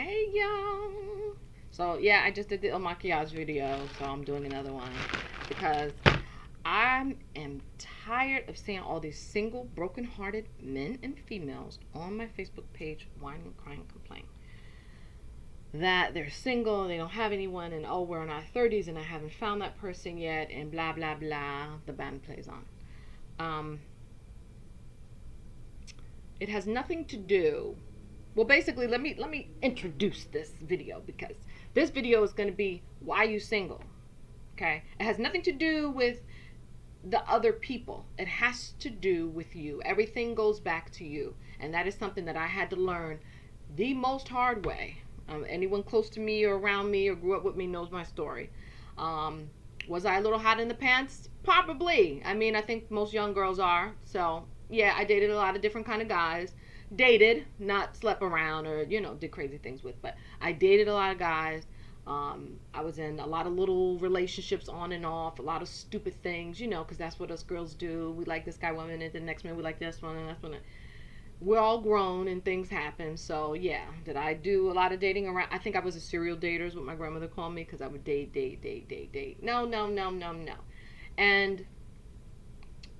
Hey y'all. So yeah, I just did the maquillage video, so I'm doing another one because I am tired of seeing all these single, broken-hearted men and females on my Facebook page whining, crying, complaining that they're single, they don't have anyone, and oh, we're in our 30s and I haven't found that person yet, and blah blah blah. The band plays on. Um, it has nothing to do. Well, basically, let me introduce this video because this video is going to be why you single. Okay, it has nothing to do with the other people. It has to do with you. Everything goes back to you, and that is something that I had to learn the most hard way. Anyone close to me or around me or grew up with me knows my story. Um, was I a little hot in the pants? Probably. I mean, I think most young girls are. So yeah, I dated a lot of different kind of guys. Dated, not slept around or did crazy things with, but I dated a lot of guys. I was in a lot of little relationships on and off, a lot of stupid things, because that's what us girls do. We like this guy one minute, the next minute we like this one, and that's one. We're all grown and things happen. So yeah, did I do a lot of dating around? I think I was a serial dater, is what my grandmother called me, because I would date, date, date, date, date. No, no, no, no, no. And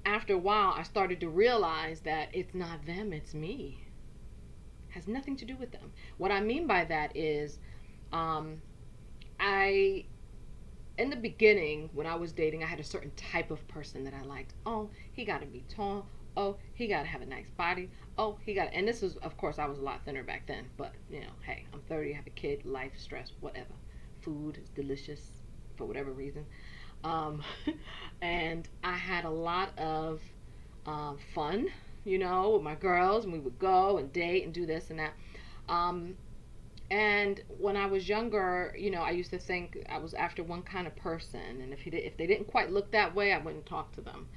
after a while, I started to realize that it's not them, it's me. It has nothing to do with them. What I mean by that is, um, I in the beginning, when I was dating, I had a certain type of person that I liked. Oh, he got to be tall. Oh, he got to have a nice body. Oh, he got, and this is, of course, I was a lot thinner back then. But hey, I'm 30, I have a kid, life, stress, whatever. Food is delicious for whatever reason. Um, and I had a lot of fun, with my girls, and we would go and date and do this and that. Um, and when I was younger, I used to think I was after one kind of person, and if they didn't quite look that way, I wouldn't talk to them.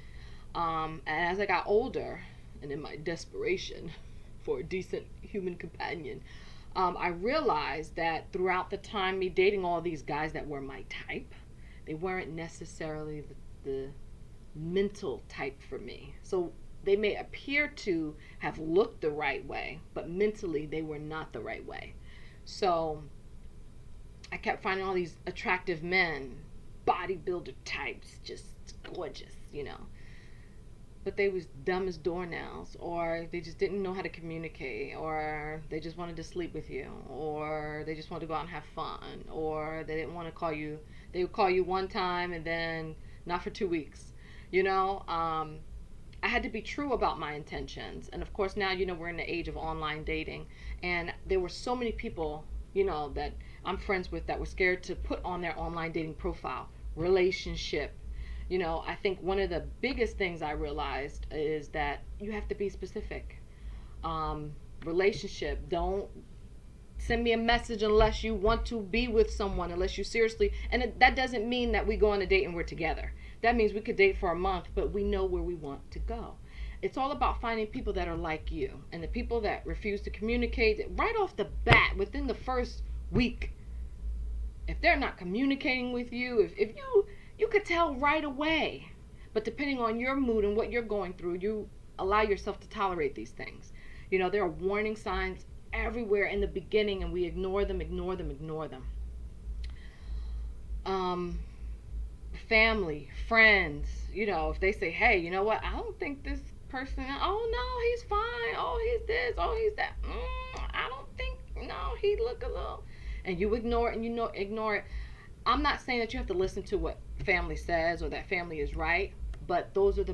And as I got older, and in my desperation for a decent human companion, I realized that throughout the time me dating all these guys that were my type, they weren't necessarily the mental type for me. So they may appear to have looked the right way, but mentally they were not the right way. So I kept finding all these attractive men, bodybuilder types, just gorgeous. But they was dumb as doornails, or they just didn't know how to communicate, or they just wanted to sleep with you, or they just wanted to go out and have fun, or they didn't want to call you. They would call you one time and then not for 2 weeks. You know, I had to be true about my intentions. And of course, now, we're in the age of online dating. And there were so many people, that I'm friends with that were scared to put on their online dating profile relationship. I think one of the biggest things I realized is that you have to be specific. Relationship. Don't send me a message unless you want to be with someone, unless you seriously, and that doesn't mean that we go on a date and we're together. That means we could date for a month, but we know where we want to go. It's all about finding people that are like you, and the people that refuse to communicate right off the bat within the first week. If they're not communicating with you, if you could tell right away. But depending on your mood and what you're going through, you allow yourself to tolerate these things. There are warning signs everywhere in the beginning, and we ignore them, ignore them, ignore them. Um, Family, friends, if they say, hey, you know what, I don't think this person, oh no, he's fine, oh, he's this, oh, he's that, I don't think, no, he look a little, and you ignore it, and ignore it. I'm not saying that you have to listen to what family says or that family is right, but those are the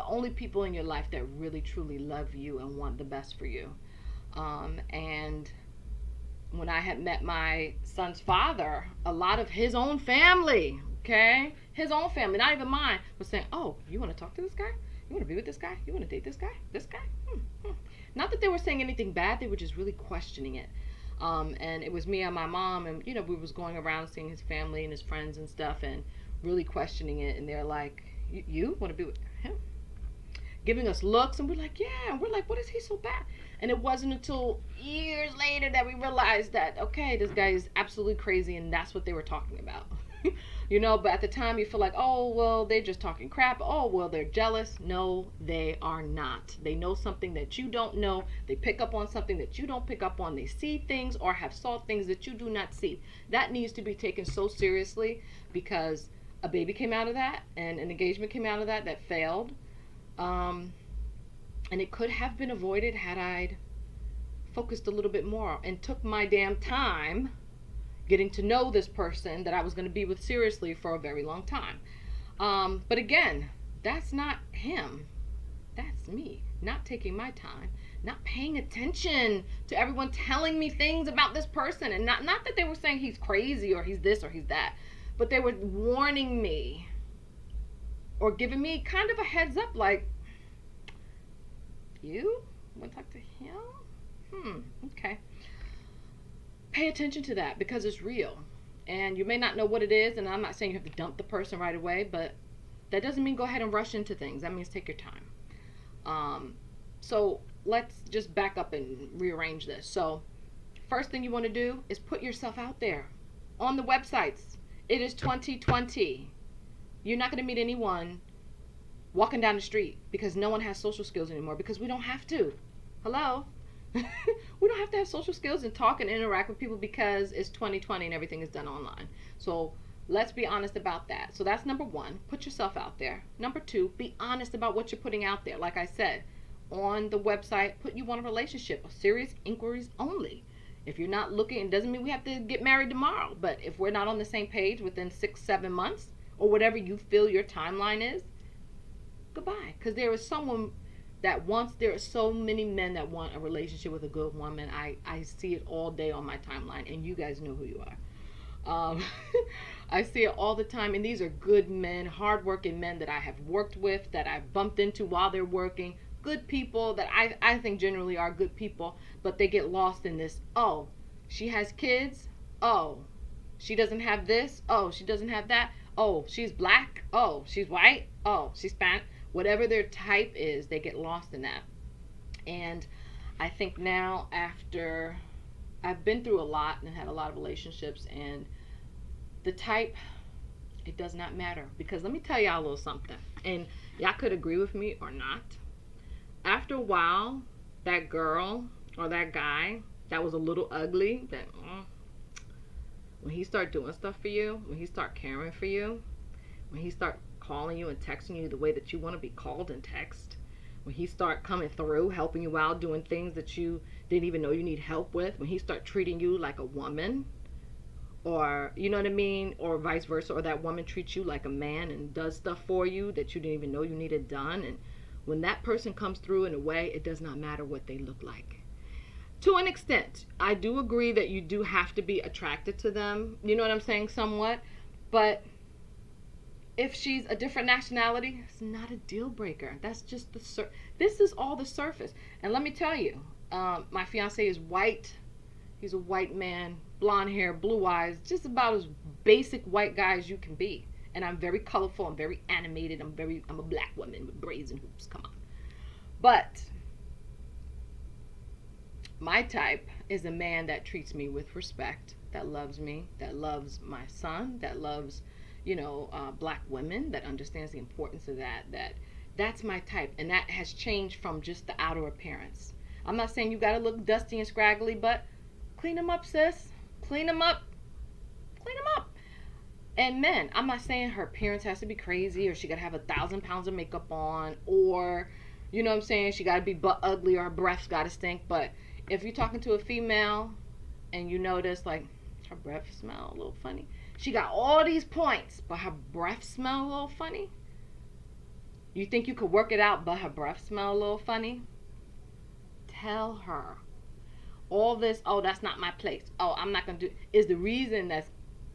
only people in your life that really truly love you and want the best for you. And when I had met my son's father, a lot of his own family, okay, his own family, not even mine, was saying, "Oh, you want to talk to this guy? You want to be with this guy? You want to date this guy? This guy?" Not that they were saying anything bad; they were just really questioning it. And it was me and my mom, and we was going around seeing his family and his friends and stuff, and really questioning it. And they're like, "You want to be with him?" Giving us looks, and we're like, "Yeah." And we're like, "What is he so bad?" And it wasn't until years later that we realized that, okay, this guy is absolutely crazy, and that's what they were talking about. But at the time you feel like, oh, well, they're just talking crap. Oh, well, they're jealous. No, they are not. They know something that you don't know. They pick up on something that you don't pick up on. They see things or have saw things that you do not see. That needs to be taken so seriously, because a baby came out of that and an engagement came out of that that failed. Um, and it could have been avoided had I focused a little bit more and took my damn time getting to know this person that I was going to be with seriously for a very long time. But again, that's not him. That's me. Not taking my time, not paying attention to everyone telling me things about this person. And not that they were saying he's crazy or he's this or he's that, but they were warning me or giving me kind of a heads up like, you want to talk to him? Okay. Pay attention to that because it's real. And you may not know what it is, and I'm not saying you have to dump the person right away, but that doesn't mean go ahead and rush into things. That means take your time. So let's just back up and rearrange this. So first thing you want to do is put yourself out there on the websites. It is 2020. You're not going to meet anyone walking down the street because no one has social skills anymore, because we don't have to. Hello? We don't have to have social skills and talk and interact with people because it's 2020 and everything is done online. So let's be honest about that. So that's number one. Put yourself out there. Number two, be honest about what you're putting out there. Like I said, on the website, put you want a relationship, serious inquiries only. If you're not looking, it doesn't mean we have to get married tomorrow. But if we're not on the same page within 6-7 months or whatever you feel your timeline is, goodbye. Because there is someone that wants, there are so many men that want a relationship with a good woman. I see it all day on my timeline, and you guys know who you are. I see it all the time, and these are good men, hardworking men that I have worked with, that I've bumped into while they're working, good people that I think generally are good people, but they get lost in this, oh, she has kids, oh, she doesn't have this, oh, she doesn't have that, oh, she's black, oh, she's white, oh, she's Spanish. Whatever their type is, they get lost in that. And I think now, after I've been through a lot and had a lot of relationships, and the type, it does not matter. Because let me tell y'all a little something, and y'all could agree with me or not. After a while, that girl or that guy that was a little ugly, that when he start doing stuff for you, when he start caring for you, when he start calling you and texting you the way that you want to be called and text, when he start coming through, helping you out, doing things that you didn't even know you need help with, when he start treating you like a woman, or you know what I mean, or vice versa, or that woman treats you like a man and does stuff for you that you didn't even know you needed done. And when that person comes through in a way, it does not matter what they look like. To an extent, I do agree that you do have to be attracted to them, you know what I'm saying, somewhat, but if she's a different nationality, it's not a deal breaker. That's just this is all the surface. And let me tell you, my fiance is white. He's a white man, blonde hair, blue eyes, just about as basic white guy as you can be. And I'm very colorful. I'm very animated. I'm a black woman with braids and hoops. Come on. But my type is a man that treats me with respect, that loves me, that loves my son, that loves black women, that understands the importance of that's my type. And that has changed from just the outer appearance. I'm not saying you got to look dusty and scraggly, but clean them up, sis. Clean them up. Clean them up. And men, I'm not saying her appearance has to be crazy, or she got to have 1,000 pounds of makeup on, or, you know what I'm saying, she got to be butt ugly, or her breath's got to stink. But if you're talking to a female and you notice, like, her breath smell a little funny, she got all these points, but her breath smell a little funny. You think you could work it out, but her breath smell a little funny? Tell her. All this, oh, that's not my place. Oh, I'm not going to do, is the reason that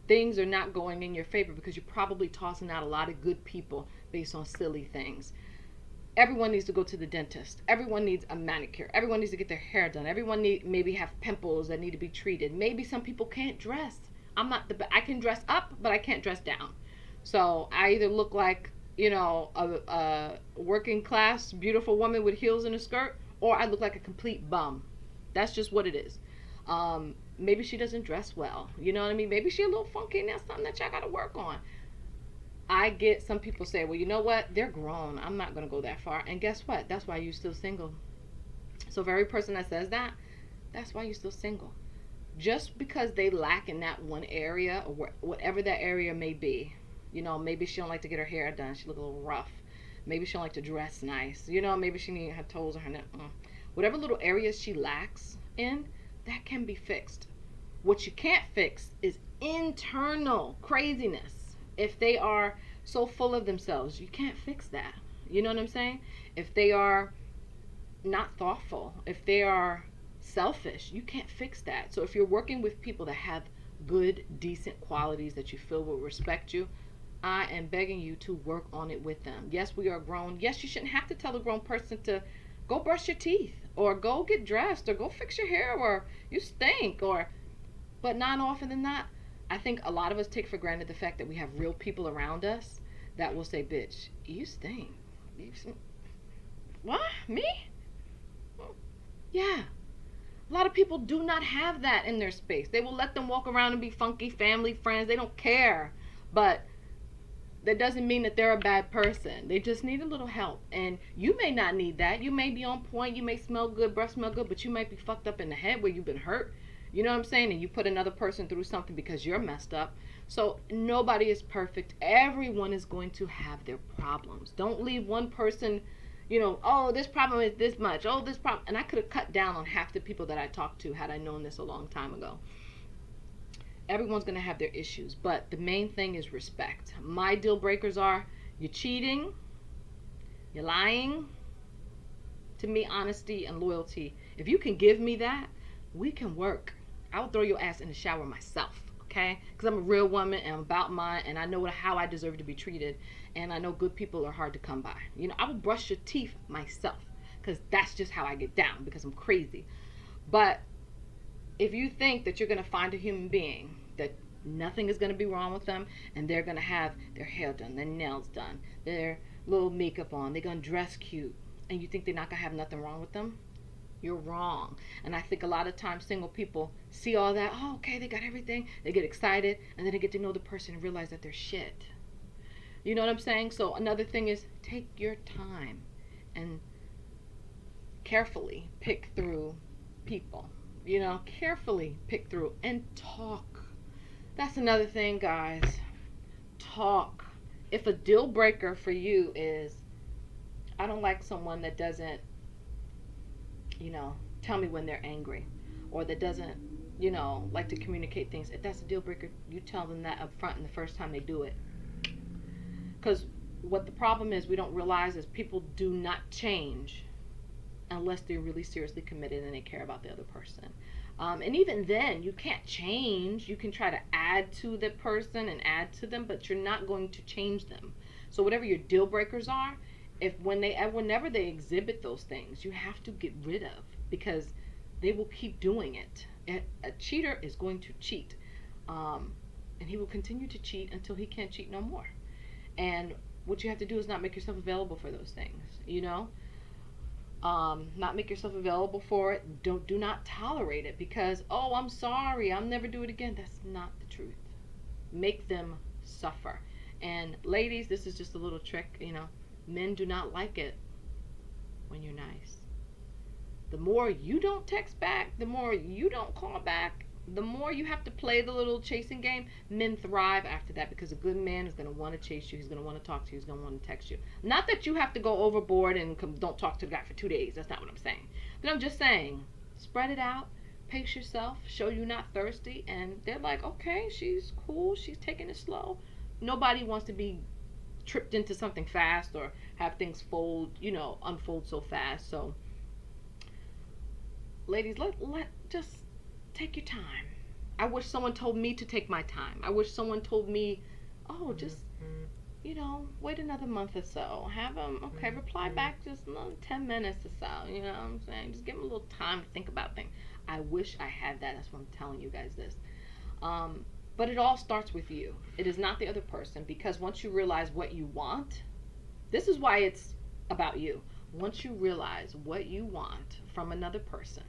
things are not going in your favor, because you're probably tossing out a lot of good people based on silly things. Everyone needs to go to the dentist. Everyone needs a manicure. Everyone needs to get their hair done. Everyone maybe have pimples that need to be treated. Maybe some people can't dress. I can dress up, but I can't dress down. So I either look like, a working class, beautiful woman with heels and a skirt, or I look like a complete bum. That's just what it is. Maybe she doesn't dress well. You know what I mean? Maybe she's a little funky, and that's something that y'all got to work on. I get some people say, well, you know what? They're grown. I'm not going to go that far. And guess what? That's why you're still single. So, for every person that says that, that's why you're still single. Just because they lack in that one area or whatever that area may be. You know, maybe she don't like to get her hair done. She look a little rough. Maybe she don't like to dress nice. You know, maybe she need her toes or her neck. Whatever little areas she lacks in, that can be fixed. What you can't fix is internal craziness. If they are so full of themselves, you can't fix that. You know what I'm saying? If they are not thoughtful, if they are selfish, you can't fix that. So if you're working with people that have good, decent qualities that you feel will respect you, I am begging you to work on it with them. Yes, we are grown. Yes, you shouldn't have to tell a grown person to go brush your teeth or go get dressed or go fix your hair or you stink or, but not often than not, I think a lot of us take for granted the fact that we have real people around us that will say, bitch, you stink. You stink. What? Me? Yeah. A lot of people do not have that in their space. They will let them walk around and be funky family, friends. They don't care. But that doesn't mean that they're a bad person. They just need a little help. And you may not need that. You may be on point. You may smell good, breath smell good, but you might be fucked up in the head where you've been hurt. You know what I'm saying? And you put another person through something because you're messed up. So nobody is perfect. Everyone is going to have their problems. Don't leave one person, you know, oh, this problem is this much. Oh, this problem. And I could have cut down on half the people that I talked to had I known this a long time ago. Everyone's going to have their issues, but the main thing is respect. My deal breakers are you're cheating, you're lying. To me, honesty and loyalty. If you can give me that, we can work. I will throw your ass in the shower myself, okay? Because I'm a real woman and I'm about mine and I know how I deserve to be treated. And I know good people are hard to come by. You know, I will brush your teeth myself because that's just how I get down because I'm crazy. But if you think that you're going to find a human being that nothing is going to be wrong with them and they're going to have their hair done, their nails done, their little makeup on, they're going to dress cute, and you think they're not going to have nothing wrong with them, you're wrong. And I think a lot of times single people see all that, oh, okay, they got everything, they get excited, and then they get to know the person and realize that they're shit. You know what I'm saying? So another thing is take your time and carefully pick through people. You know, carefully pick through and talk. That's another thing, guys. Talk. If a deal breaker for you is, I don't like someone that doesn't, you know, tell me when they're angry or that doesn't, you know, like to communicate things. If that's a deal breaker, you tell them that up front and the first time they do it. Because what the problem is, we don't realize is people do not change unless they're really seriously committed and they care about the other person. And even then, you can't change. You can try to add to the person and add to them, but you're not going to change them. So whatever your deal breakers are, whenever they exhibit those things, you have to get rid of because they will keep doing it. A cheater is going to cheat, and he will continue to cheat until he can't cheat no more. And what you have to do is not make yourself available for those things. You know. Not make yourself available for it. Do not tolerate it because, oh, I'm sorry, I'll never do it again. That's not the truth. Make them suffer. And ladies, this is just a little trick, you know. Men do not like it when you're nice. The more you don't text back, the more you don't call back, the more you have to play the little chasing game. Men thrive after that because a good man is going to want to chase you. He's going to want to talk to you. He's going to want to text you. Not that you have to go overboard and don't talk to the guy for 2 days. That's not what I'm saying. But I'm just saying, spread it out, pace yourself, show you're not thirsty, and they're like, okay, she's cool, she's taking it slow. Nobody wants to be tripped into something fast or have things unfold so fast. So, ladies, let just take your time. I wish someone told me to take my time. I wish someone told me, oh, just, wait another month or so. Have them, okay, reply back just another 10 minutes or so. You know what I'm saying? Just give them a little time to think about things. I wish I had that. That's why I'm telling you guys this. But it all starts with you. It is not the other person because once you realize what you want, this is why it's about you. Once you realize what you want from another person,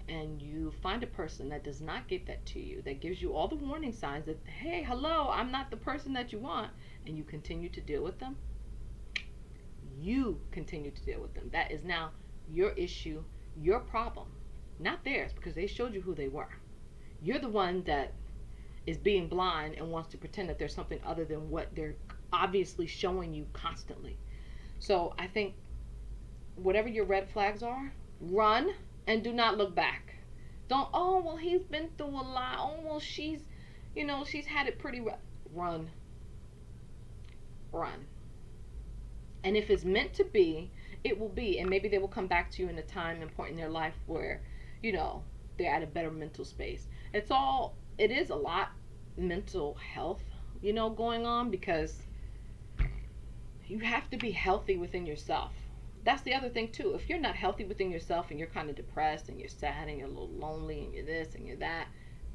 and you find a person that does not give that to you, that gives you all the warning signs that, hey, hello, I'm not the person that you want, and you continue to deal with them, you continue to deal with them. That is now your issue, your problem, not theirs, because they showed you who they were. You're the one that is being blind and wants to pretend that there's something other than what they're obviously showing you constantly. So I think whatever your red flags are, run and do not look back. Don't, oh, well, he's been through a lot. Oh, well, she's had it pretty rough. Run. Run. And if it's meant to be, it will be. And maybe they will come back to you in a time and point in their life where, they're at a better mental space. It is a lot mental health, going on, because you have to be healthy within yourself. That's the other thing too. If you're not healthy within yourself and you're kind of depressed and you're sad and you're a little lonely and you're this and you're that,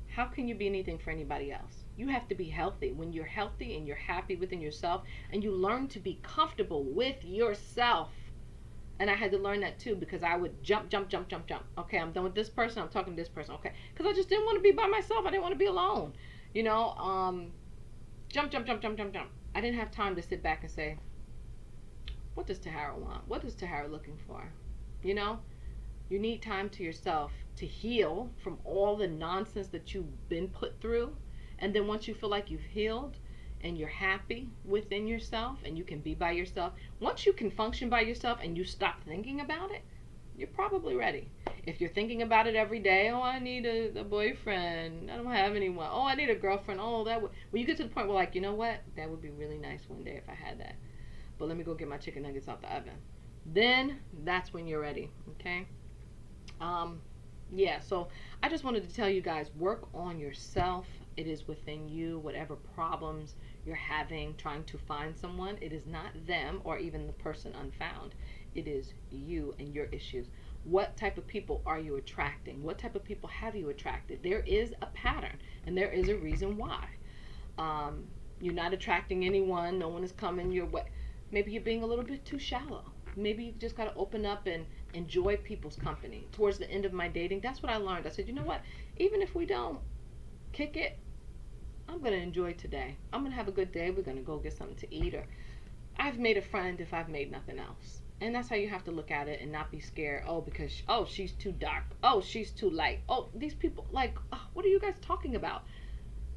how can you be anything for anybody else? You have to be healthy. When you're healthy and you're happy within yourself and you learn to be comfortable with yourself. And I had to learn that too, because I would jump. Okay, I'm done with this person. I'm talking to this person. Okay, because I just didn't want to be by myself. I didn't want to be alone. Jump. I didn't have time to sit back and say, what does Tahara want? What is Tahara looking for? You need time to yourself to heal from all the nonsense that you've been put through. And then once you feel like you've healed and you're happy within yourself and you can be by yourself, once you can function by yourself and you stop thinking about it, you're probably ready. If you're thinking about it every day, oh, I need a boyfriend, I don't have anyone, oh, I need a girlfriend, oh, when you get to the point where, like, you know what, that would be really nice one day if I had that, but let me go get my chicken nuggets out the oven, then that's when you're ready. Okay. Yeah, so I just wanted to tell you guys, work on yourself. It is within you. Whatever problems you're having trying to find someone, it is not them or even the person unfound. It is you and your issues. What type of people are you attracting? What type of people have you attracted? There is a pattern and there is a reason why. You're not attracting anyone. No one is coming your way. Maybe you're being a little bit too shallow. Maybe you just got to open up and enjoy people's company. Towards the end of my dating, that's what I learned. I said, you know what? Even if we don't kick it, I'm going to enjoy today. I'm going to have a good day. We're going to go get something to eat. Or I've made a friend if I've made nothing else. And that's how you have to look at it and not be scared. Oh, because, she's too dark. Oh, she's too light. Oh, these people, like, what are you guys talking about?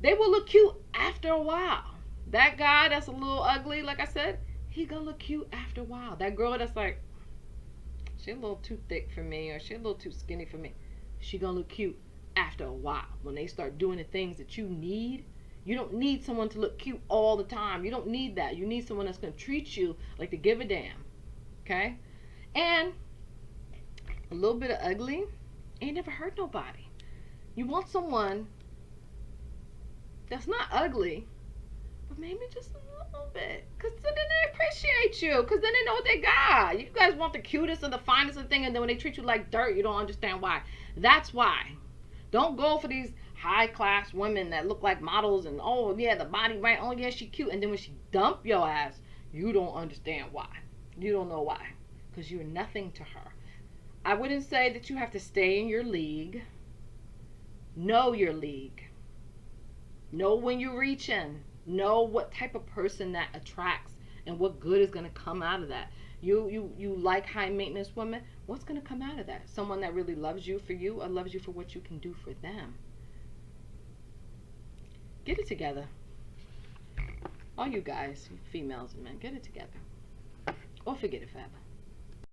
They will look cute after a while. That guy that's a little ugly, like I said, he gonna look cute after a while. That girl that's like, she a little too thick for me or she a little too skinny for me, she gonna look cute after a while. When they start doing the things that you need, you don't need someone to look cute all the time. You don't need that. You need someone that's gonna treat you like to give a damn. Okay? And a little bit of ugly ain't never hurt nobody. You want someone that's not ugly, but maybe just a little bit, because then they appreciate you, because then they know what they got. You guys want the cutest and the finest of thing, and then when they treat you like dirt, you don't understand why. That's why. Don't go for these high class women that look like models and, oh yeah, the body right, oh yeah, she cute, and then when she dump your ass, you don't understand why. You don't know why, because you're nothing to her. I wouldn't say that you have to stay in your league. Know your league. Know when you reach in. Know what type of person that attracts and what good is going to come out of that. You like high maintenance women. What's going to come out of that? Someone that really loves you for you or loves you for what you can do for them. Get it together. All you guys, females and men, get it together. Or forget it forever.